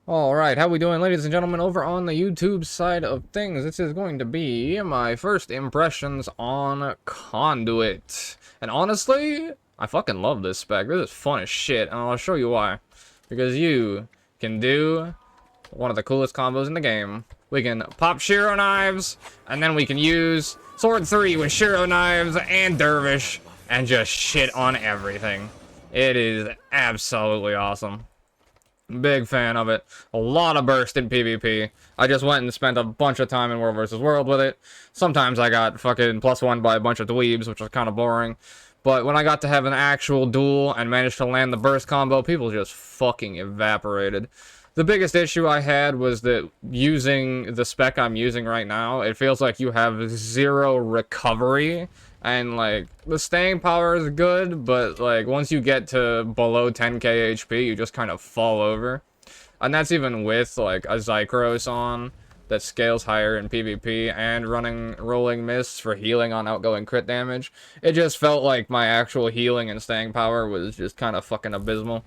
Alright, how we doing, ladies and gentlemen, over on the YouTube side of things? This is going to be my first impressions on Conduit. And honestly, I fucking love this spec. This is fun as shit, and I'll show you why. Because you can do one of the coolest combos in the game. We can pop Shiro knives, and then we can use Sword 3 with Shiro knives and Dervish, and just shit on everything. It is absolutely awesome. Big fan of it. A lot of burst in PvP. I just went and spent a bunch of time in World vs. World with it. Sometimes I got fucking +1 by a bunch of dweebs, which was kind of boring. But when I got to have an actual duel and managed to land the burst combo, people just fucking evaporated. The biggest issue I had was that using the spec I'm using right now, it feels like you have zero recovery. And, like, the staying power is good, but, like, once you get to below 10k HP, you just kind of fall over. And that's even with, like, a Zycros on that scales higher in PvP and running Rolling Mists for healing on outgoing crit damage. It just felt like my actual healing and staying power was just kind of fucking abysmal.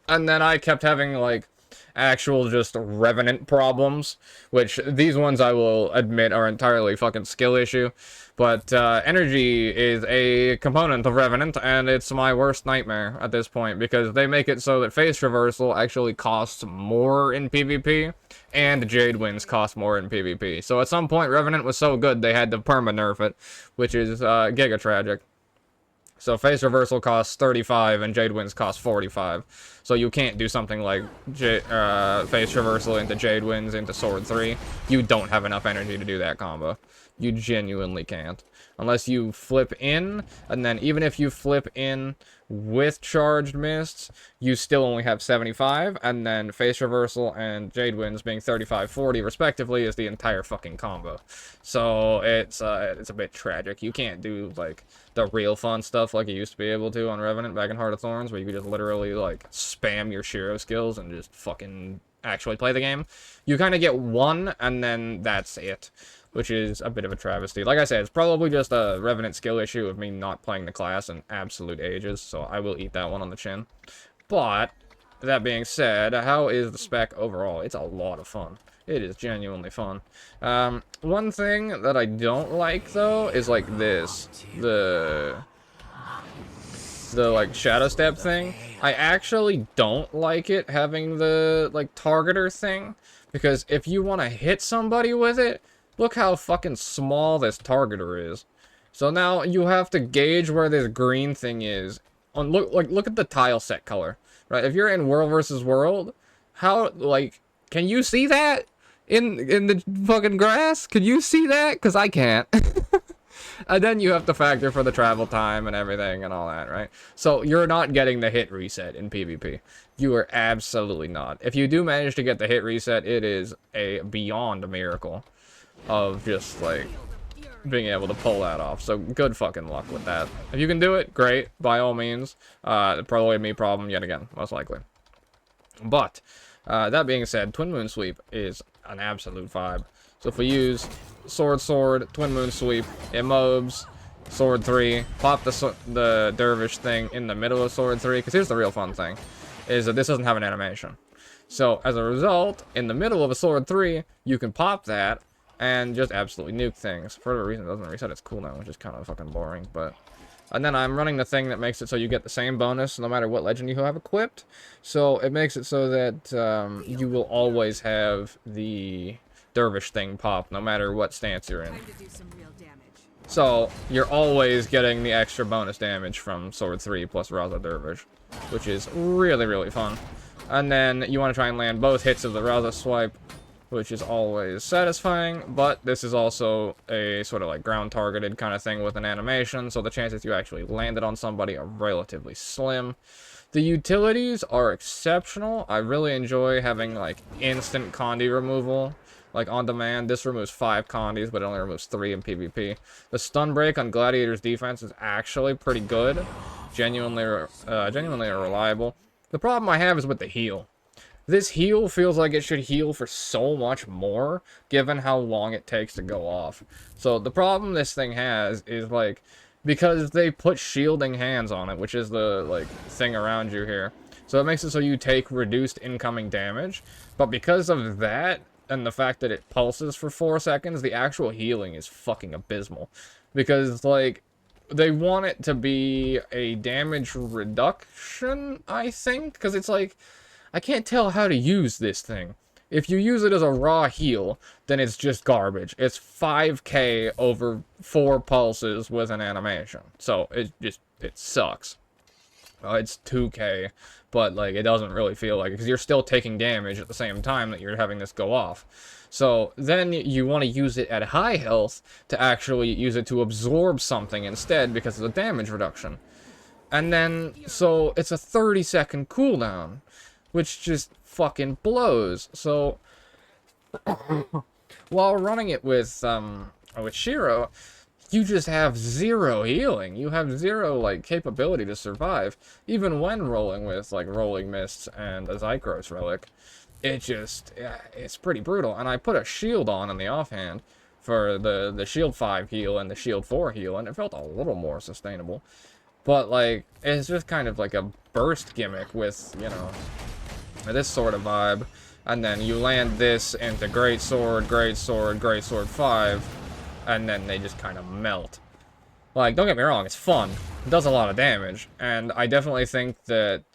And then I kept having, like, actual just Revenant problems, which these ones I will admit are entirely fucking skill issue. But energy is a component of Revenant, and it's my worst nightmare at this point, because they make it so that face reversal actually costs more in PvP, and Jade Winds cost more in PvP. So at some point, Revenant was so good they had to perma-nerf it, which is giga tragic. So face reversal costs 35 and Jade Winds costs 45. So you can't do something like face reversal into Jade Winds into Sword 3. You don't have enough energy to do that combo. You genuinely can't. Unless you flip in, and then even if you flip in with charged mists, you still only have 75, and then face reversal and Jade Winds being 35-40 respectively is the entire fucking combo. So it's a bit tragic. You can't do like the real fun stuff like you used to be able to on Revenant back in Heart of Thorns, where you could just literally like spam your Shiro skills and just fucking actually play the game. You kind of get one, and then that's it, which is a bit of a travesty. Like I said, it's probably just a Revenant skill issue of me not playing the class in absolute ages, so I will eat that one on the chin. But, that being said, how is the spec overall? It's a lot of fun. It is genuinely fun. One thing that I don't like, though, is like this. The like shadow step thing. I actually don't like it having the like targeter thing, because if you want to hit somebody with it, look how fucking small this targeter is. So now you have to gauge where this green thing is. Look at the tile set color, right? If you're in World versus World, how, like, can you see that in the fucking grass? Can you see that? Because I can't. And then you have to factor for the travel time and everything and all that, right? So you're not getting the hit reset in PvP. You are absolutely not. If you do manage to get the hit reset, it is a beyond miracle of just, like, being able to pull that off. So good fucking luck with that. If you can do it, great, by all means. Probably a me problem yet again, most likely. But, that being said, Twin Moon Sweep is an absolute vibe. So if we use Sword, Twin Moon Sweep, it mobs, Sword 3, pop the Dervish thing in the middle of Sword 3, because here's the real fun thing, is that this doesn't have an animation. So, as a result, in the middle of a Sword 3, you can pop that, and just absolutely nuke things. For whatever reason, it doesn't reset its cooldown, which is kind of fucking boring, but... And then I'm running the thing that makes it so you get the same bonus no matter what legend you have equipped. So, it makes it so that you will always have the Dervish thing pop, no matter what stance you're in. So, you're always getting the extra bonus damage from Sword 3 plus Raza Dervish, which is really, really fun. And then you want to try and land both hits of the Raza swipe, which is always satisfying, but this is also a sort of like ground targeted kind of thing with an animation, so the chances you actually land it on somebody are relatively slim. The utilities are exceptional. I really enjoy having like instant Condi removal, like on demand. This removes 5 Condis, but it only removes 3 in PvP. The stun break on Gladiator's defense is actually pretty good, genuinely reliable. The problem I have is with the heal. This heal feels like it should heal for so much more, given how long it takes to go off. So the problem this thing has is, like, because they put shielding hands on it, which is the, like, thing around you here. So it makes it so you take reduced incoming damage. But because of that, and the fact that it pulses for 4 seconds, the actual healing is fucking abysmal. Because, like, they want it to be a damage reduction, I think? Because it's like, I can't tell how to use this thing. If you use it as a raw heal, then it's just garbage. It's 5k over 4 pulses with an animation. So, it sucks. It's 2k, but, like, it doesn't really feel like it, because you're still taking damage at the same time that you're having this go off. So, then you want to use it at high health to actually use it to absorb something instead, because of the damage reduction. And then, so, it's a 30-second cooldown, which just fucking blows. So, while running it with Shiro, you just have 0 healing. You have 0, like, capability to survive. Even when rolling with, like, Rolling Mists and a Zycros Relic, it just, yeah, it's pretty brutal. And I put a shield on in the offhand for the shield 5 heal and the shield 4 heal, and it felt a little more sustainable. But, like, it's just kind of like a burst gimmick with, you know, this sort of vibe. And then you land this into Greatsword, Greatsword, Greatsword 5, and then they just kind of melt. Like, don't get me wrong, it's fun. It does a lot of damage, and I definitely think that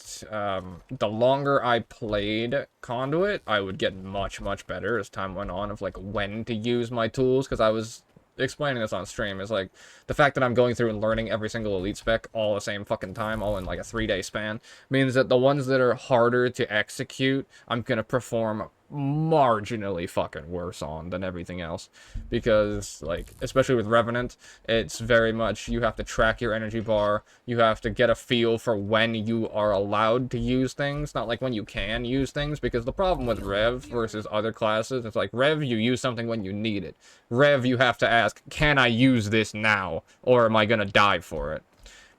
the longer I played Conduit, I would get much, much better as time went on of, like, when to use my tools, because I was explaining this on stream, is, like, the fact that I'm going through and learning every single elite spec all the same fucking time, all in, like, a 3-day span, means that the ones that are harder to execute, I'm gonna perform marginally fucking worse on than everything else. Because, like, especially with Revenant, it's very much, you have to track your energy bar, you have to get a feel for when you are allowed to use things, not like when you can use things, because the problem with Rev versus other classes, it's like, Rev, you use something when you need it. Rev, you have to ask, can I use this now, or am I gonna die for it?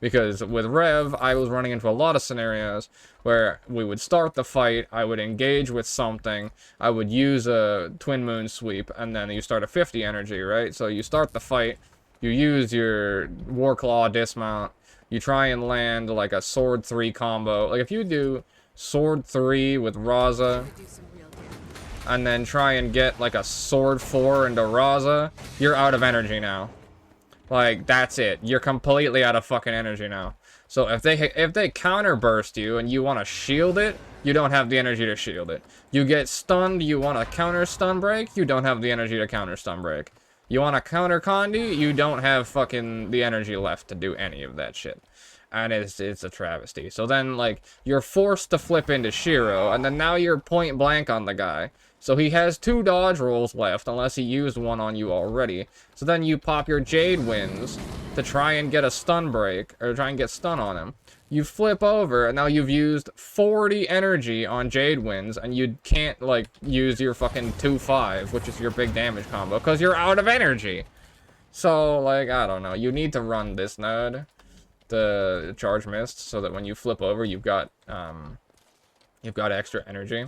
Because with Rev, I was running into a lot of scenarios where we would start the fight, I would engage with something, I would use a Twin Moon Sweep, and then you start a 50 energy, right? So you start the fight, you use your Warclaw dismount, you try and land like a Sword 3 combo. Like if you do Sword 3 with Raza, and then try and get like a Sword 4 into Raza, you're out of energy now. Like, that's it. You're completely out of fucking energy now. So if they counter burst you and you want to shield it, you don't have the energy to shield it. You get stunned, you want to counter stun break, you don't have the energy to counter stun break. You want to counter Condi, you don't have fucking the energy left to do any of that shit. And it's a travesty. So then, like, you're forced to flip into Shiro, and then now you're point blank on the guy. So he has 2 dodge rolls left, unless he used one on you already. So then you pop your Jade Winds to try and get a stun break, or try and get stun on him. You flip over, and now you've used 40 energy on Jade Winds, and you can't, like, use your fucking 2-5, which is your big damage combo, because you're out of energy. So, like, I don't know. You need to run this node, the Charge Mist, so that when you flip over, you've got extra energy.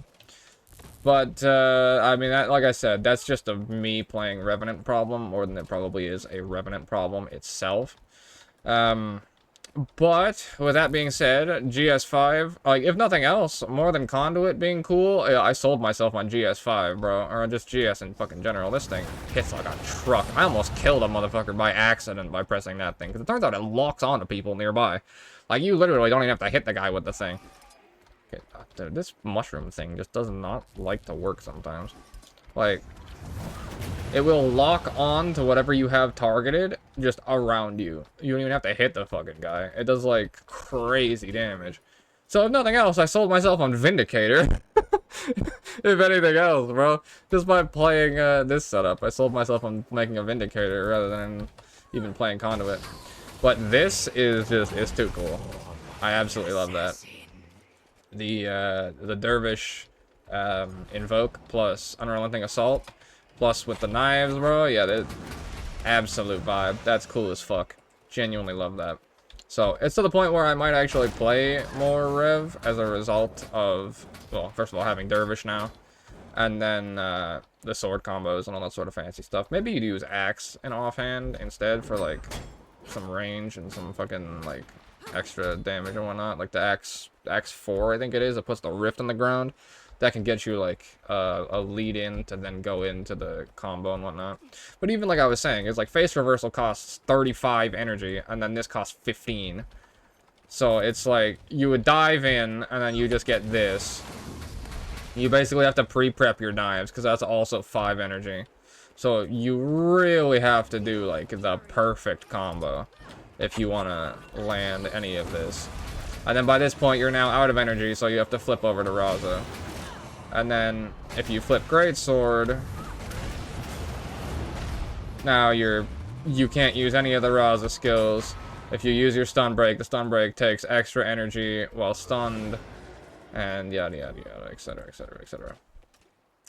But, I mean, like I said, that's just a me playing Revenant problem, more than it probably is a Revenant problem itself. But, with that being said, GS5, like, if nothing else, more than Conduit being cool, I sold myself on GS5, bro, or just GS in fucking general. This thing hits like a truck. I almost killed a motherfucker by accident by pressing that thing, because it turns out it locks onto people nearby. Like, you literally don't even have to hit the guy with the thing. Okay, dude, this mushroom thing just does not like to work sometimes. Like, it will lock on to whatever you have targeted just around you. You don't even have to hit the fucking guy. It does, like, crazy damage. So, if nothing else, I sold myself on Vindicator. If anything else, bro. Just by playing this setup, I sold myself on making a Vindicator rather than even playing Conduit. But this is just, it's too cool. I absolutely love that. The Dervish Invoke plus Unrelenting Assault plus with the knives, bro. Yeah, that absolute vibe. That's cool as fuck. Genuinely love that. So it's to the point where I might actually play more Rev as a result of, well, first of all, having Dervish now, and then the sword combos and all that sort of fancy stuff. Maybe you'd use Axe in offhand instead for like some range and some fucking like extra damage and whatnot. Like the axe 4, I think it is. It puts the rift in the ground. That can get you like a lead in to then go into the combo and whatnot. But even like I was saying, it's like face reversal costs 35 energy, and then this costs 15. So it's like you would dive in, and then you just get this. You basically have to pre-prep your knives, because that's also 5 energy. So you really have to do like the perfect combo if you want to land any of this. And then by this point, you're now out of energy, so you have to flip over to Raza. And then, if you flip Greatsword, now you can't use any of the Raza skills. If you use your stun break, the stun break takes extra energy while stunned, and yada yada yada, etc, etc, etc.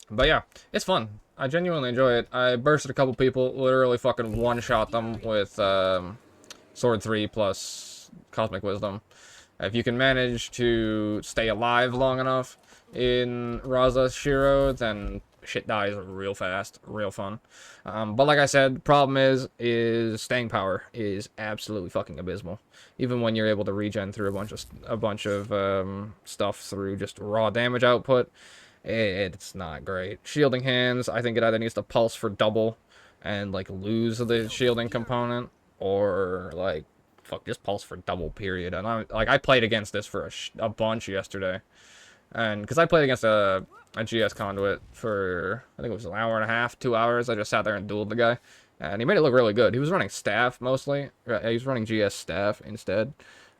But yeah, it's fun. I genuinely enjoy it. I bursted a couple people, literally fucking one-shot them with Sword 3 plus Cosmic Wisdom. If you can manage to stay alive long enough in Raza Shiro, then shit dies real fast, real fun. But like I said, problem is staying power is absolutely fucking abysmal. Even when you're able to regen through a bunch of stuff through just raw damage output, it's not great. Shielding hands, I think it either needs to pulse for double and like lose the shielding component, or like fuck, just pulse for double, period. And I played against this for a bunch yesterday. And because I played against a GS conduit for, I think it was an hour and a half, 2 hours. I just sat there and dueled the guy. And he made it look really good. He was running staff mostly. He was running GS staff instead.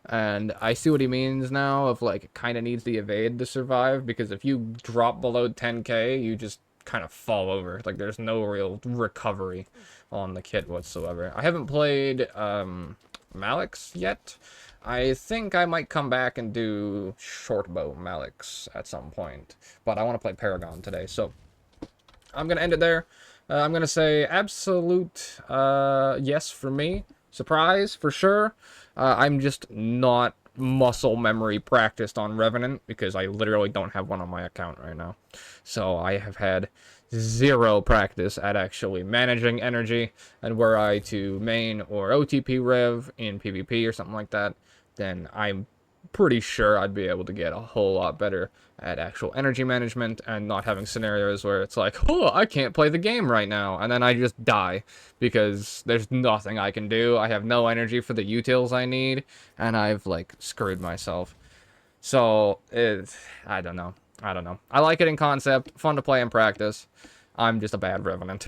And I see what he means now of like, it kind of needs the evade to survive. Because if you drop below 10k, you just kind of fall over. Like, there's no real recovery on the kit whatsoever. I haven't played Malix yet. I think I might come back and do Shortbow Malix at some point. But I want to play Paragon today, so I'm going to end it there. I'm going to say absolute yes for me. Surprise, for sure. I'm just not muscle memory practiced on Revenant, because I literally don't have one on my account right now. So I have had zero practice at actually managing energy, and were I to main or OTP rev in PvP or something like that, then I'm pretty sure I'd be able to get a whole lot better at actual energy management, and not having scenarios where it's like, oh, I can't play the game right now, and then I just die because there's nothing I can do. I have no energy for the utils I need, and I've like screwed myself. So I don't know. I like it in concept, fun to play in practice. I'm just a bad Revenant.